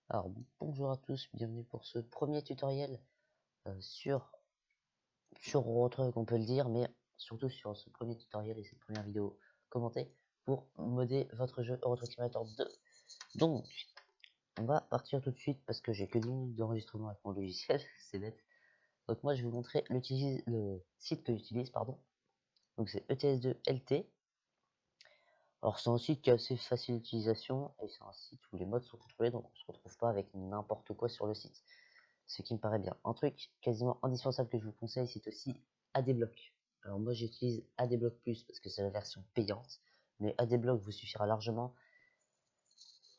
Alors bonjour à tous, bienvenue pour ce premier tutoriel sur Eurotruck on peut le dire, mais surtout sur ce premier tutoriel et cette première vidéo commentée pour modder votre jeu Euro Truck Simulator 2. Donc on va partir tout de suite parce que j'ai que 10 minutes d'enregistrement avec mon logiciel, c'est bête. Donc moi je vais vous montrer le site que j'utilise, pardon. Donc c'est ETS2LT. Alors c'est un site qui est assez facile d'utilisation et c'est un site où les modes sont contrôlés, donc on se retrouve pas avec n'importe quoi sur le site. Ce qui me paraît bien. Un truc quasiment indispensable que je vous conseille, c'est aussi ADBlock. Alors moi j'utilise ADBlock Plus parce que c'est la version payante, mais ADBlock vous suffira largement.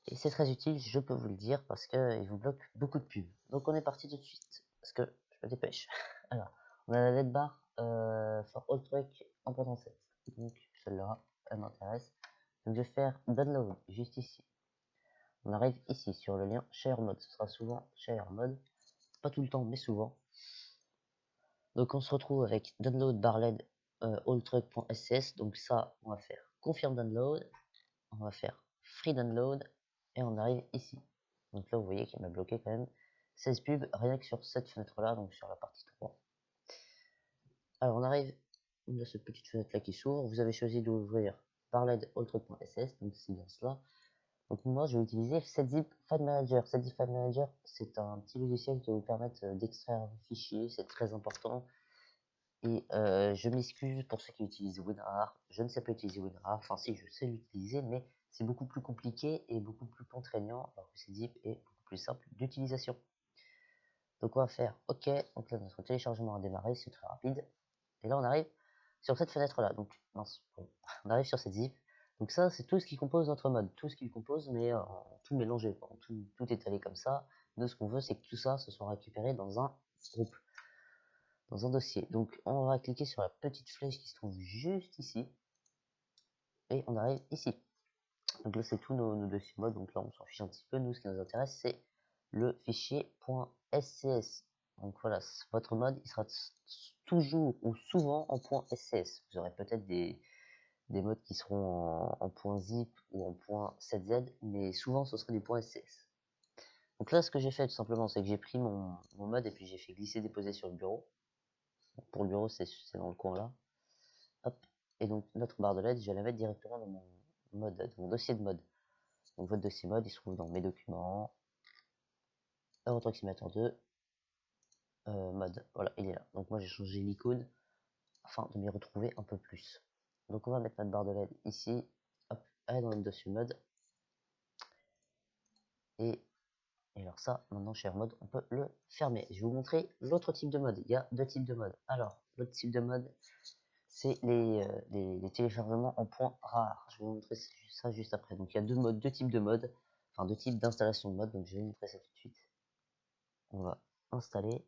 Et c'est très utile, je peux vous le dire, parce qu'il vous bloque beaucoup de pubs. Donc on est parti tout de suite, parce que je me dépêche. Alors, on a la LED bar for all truck en potentiel. Donc celle-là, elle m'intéresse. Donc je vais faire download juste ici. On arrive ici sur le lien Share Mode. Ce sera souvent Share Mode. Pas tout le temps, mais souvent. Donc on se retrouve avec download barled alltruck.scs. Donc ça, on va faire confirm download. On va faire free download. Et on arrive ici. Donc là, vous voyez qu'il m'a bloqué quand même 16 pubs rien que sur cette fenêtre-là, donc sur la partie 3. Alors on arrive, on a cette petite fenêtre-là qui s'ouvre. Vous avez choisi d'ouvrir barled alltruck.ss, donc c'est bien cela. Donc moi, je vais utiliser setzip File Manager. Setzip File Manager, c'est un petit logiciel qui va vous permettre d'extraire vos fichiers, c'est très important. Et je m'excuse pour ceux qui utilisent WinRAR. Je ne sais pas utiliser WinRAR. Enfin, si, je sais l'utiliser, mais c'est beaucoup plus compliqué et beaucoup plus contraignant, alors que Setzip est beaucoup plus simple d'utilisation. Donc on va faire OK. Donc là, notre téléchargement a démarré, c'est très rapide. Et là, on arrive sur cette fenêtre-là. Donc, mince, on arrive sur cette zip. Donc ça, c'est tout ce qui compose notre mode. Tout ce qui compose, mais tout mélangé. Tout étalé comme ça. Nous, ce qu'on veut, c'est que tout ça se soit récupéré dans un groupe, dans un dossier. Donc, on va cliquer sur la petite flèche qui se trouve juste ici. Et on arrive ici. Donc là, c'est tous nos dossiers mode. Donc là, on s'en fiche un petit peu. Nous, ce qui nous intéresse, c'est le fichier .scs. Donc voilà, votre mode, il sera toujours ou souvent en .scs. Vous aurez peut-être des modes qui seront en .zip ou en .7z, mais souvent ce sera du .scs. Donc là, ce que j'ai fait tout simplement, c'est que j'ai pris mon mode et puis j'ai fait glisser-déposer sur le bureau. Donc pour le bureau, c'est dans le coin là. Hop. Et donc notre barre de LED, je vais la mettre directement dans mon mode, dans mon dossier de mode. Donc votre dossier mode, il se trouve dans mes documents, Euro Truck Simulator 2, mode. Voilà, il est là. Donc moi j'ai changé l'icône afin de m'y retrouver un peu plus. Donc on va mettre notre barre de LED ici. Hop, elle est dans notre dossier mode. Et alors ça, maintenant chez mode, on peut le fermer. Je vais vous montrer l'autre type de mode. Il y a deux types de mode. Alors, l'autre type de mode, c'est les téléchargements en point rare. Je vais vous montrer ça juste après. Donc il y a deux types de mode, enfin deux types d'installation de mode. Donc je vais vous montrer ça tout de suite. On va installer.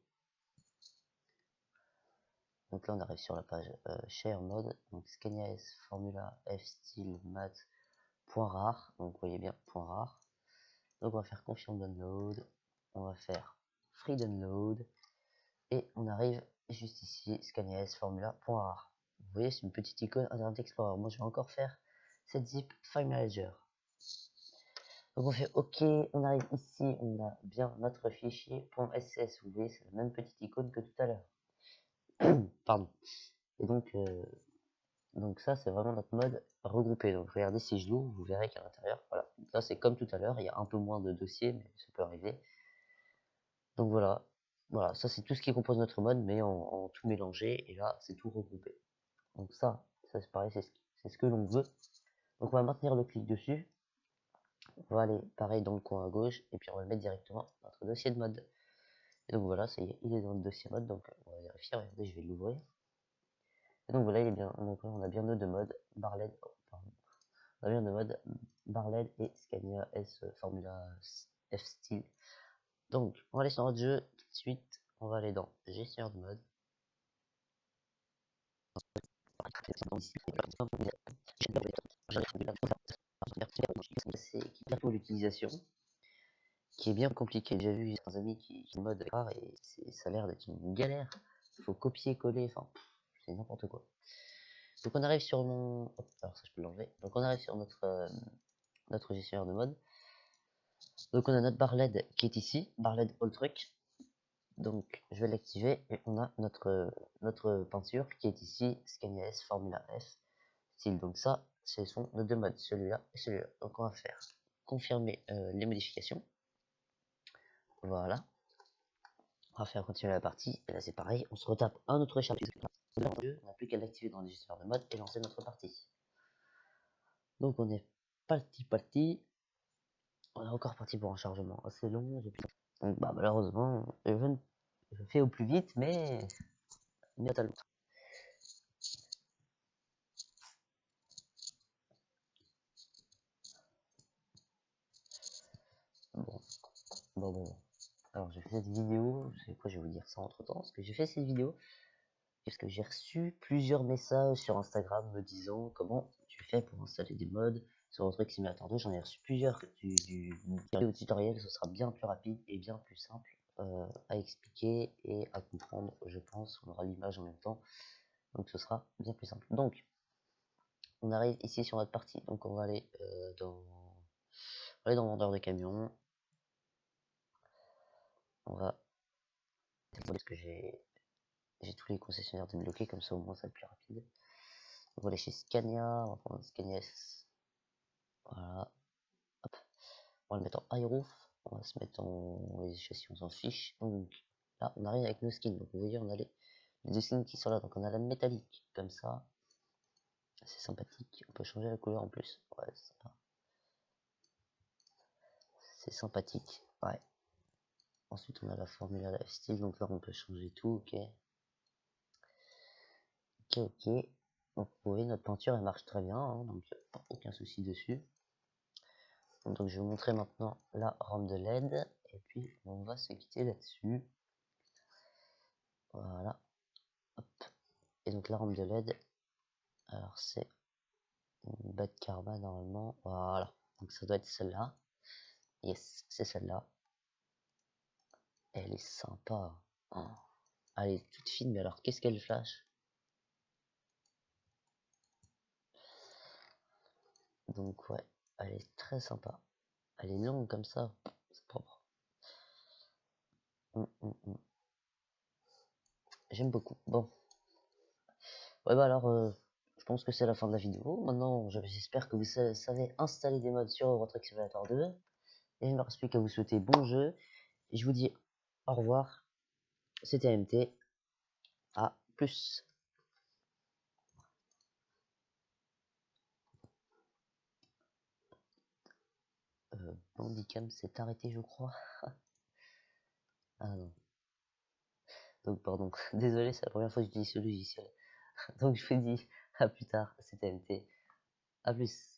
Donc là on arrive sur la page Share Mode. Donc Scania S Formula F Style Mat point rare. Donc vous voyez bien point rare. Donc on va faire Confirm Download. On va faire Free Download. Et on arrive juste ici, Scania S Formula.rare. Vous voyez, c'est une petite icône Internet Explorer. Moi, je vais encore faire cette zip File Manager. Donc on fait OK, on arrive ici, on a bien notre fichier .scs. Vous voyez, c'est la même petite icône que tout à l'heure. Pardon. Et donc ça, c'est vraiment notre mode regroupé. Donc regardez, si je l'ouvre, vous verrez qu'à l'intérieur, voilà. Là, c'est comme tout à l'heure, il y a un peu moins de dossiers, mais ça peut arriver. Donc voilà, voilà, ça c'est tout ce qui compose notre mode, mais en tout mélangé, et là c'est tout regroupé. Donc ça c'est pareil, c'est ce que l'on veut. Donc on va maintenir le clic dessus, on va aller pareil dans le coin à gauche, et puis on va le mettre directement dans notre dossier de mode. Et donc voilà, ça y est, il est dans le dossier mode, donc on va vérifier, regardez, je vais l'ouvrir. Et donc voilà, il est bien, donc on a bien nos deux modes, Barled, oh, pardon, on a bien deux modes, Barled et Scania S Formula F Style. Donc on va aller sur notre jeu tout de suite, on va aller dans gestionnaire de mode. Qui pour l'utilisation, qui est bien compliqué. J'ai vu des amis qui mode rare et ça a l'air d'être une galère. Il faut copier-coller, enfin, c'est n'importe quoi. Donc on arrive sur mon... Hop, alors ça je peux l'enlever. Donc on arrive sur notre gestionnaire de mode. Donc on a notre barre LED qui est ici, barre LED All Truck. Donc je vais l'activer et on a notre peinture qui est ici, Scania S Formula F style. Donc ça, ce sont nos deux modes, celui-là et celui-là. Donc on va faire confirmer les modifications. Voilà. On va faire continuer la partie. Et là c'est pareil, on se retape un autre chapitre. On n'a plus qu'à l'activer dans le gestionnaire de mode et lancer notre partie. Donc on est parti. On est encore parti pour un chargement assez long. Donc bah malheureusement, je fais au plus vite, mais totalement. Bon. Alors j'ai fait cette vidéo, je sais quoi, je vais vous dire ça entre temps, parce que j'ai fait cette vidéo parce que j'ai reçu plusieurs messages sur Instagram me disant comment tu fais pour installer des mods sur votre Simulator 2. J'en ai reçu plusieurs du tutoriel, ce sera bien plus rapide et bien plus simple à expliquer et à comprendre, je pense. On aura l'image en même temps, donc ce sera bien plus simple. Donc on arrive ici sur notre partie, donc on va aller dans vendeur de camions. On va parce que j'ai tous les concessionnaires débloqués, comme ça au moins ça va être plus rapide. On va aller chez Scania, on va prendre Scania S. Voilà. Hop. On va le mettre en high roof. On va se mettre en les châssis, on s'en fiche. Donc là, on arrive avec nos skins. Donc vous voyez, on a les deux skins qui sont là. Donc on a la métallique, comme ça. C'est sympathique. On peut changer la couleur en plus. Ouais, c'est sympathique. Ouais. Ensuite, on a la Formula Lifestyle. Donc là, on peut changer tout. Ok. Ok. Donc vous voyez, notre peinture, elle marche très bien. Hein, donc aucun souci dessus. Donc je vais vous montrer maintenant la rampe de LED. Et puis, on va se quitter là-dessus. Voilà. Hop. Et donc la rampe de LED, alors c'est une bas de karma normalement. Voilà. Donc ça doit être celle-là. Yes, c'est celle-là. Elle est sympa. Oh. Elle est toute fine, mais alors qu'est-ce qu'elle flash? Donc ouais, elle est très sympa. Elle est longue comme ça, c'est propre. J'aime beaucoup. Bon. Ouais bah alors, je pense que c'est la fin de la vidéo. Maintenant, j'espère que vous savez installer des mods sur votre Simulator 2. Et il ne me reste plus qu'à vous souhaiter bon jeu. Et je vous dis au revoir. C'était MT. À plus. Bandicam s'est arrêté, je crois. Ah non. Donc, pardon. Désolé, c'est la première fois que j'utilise ce logiciel. Donc, je vous dis à plus tard. C'était MT. À plus.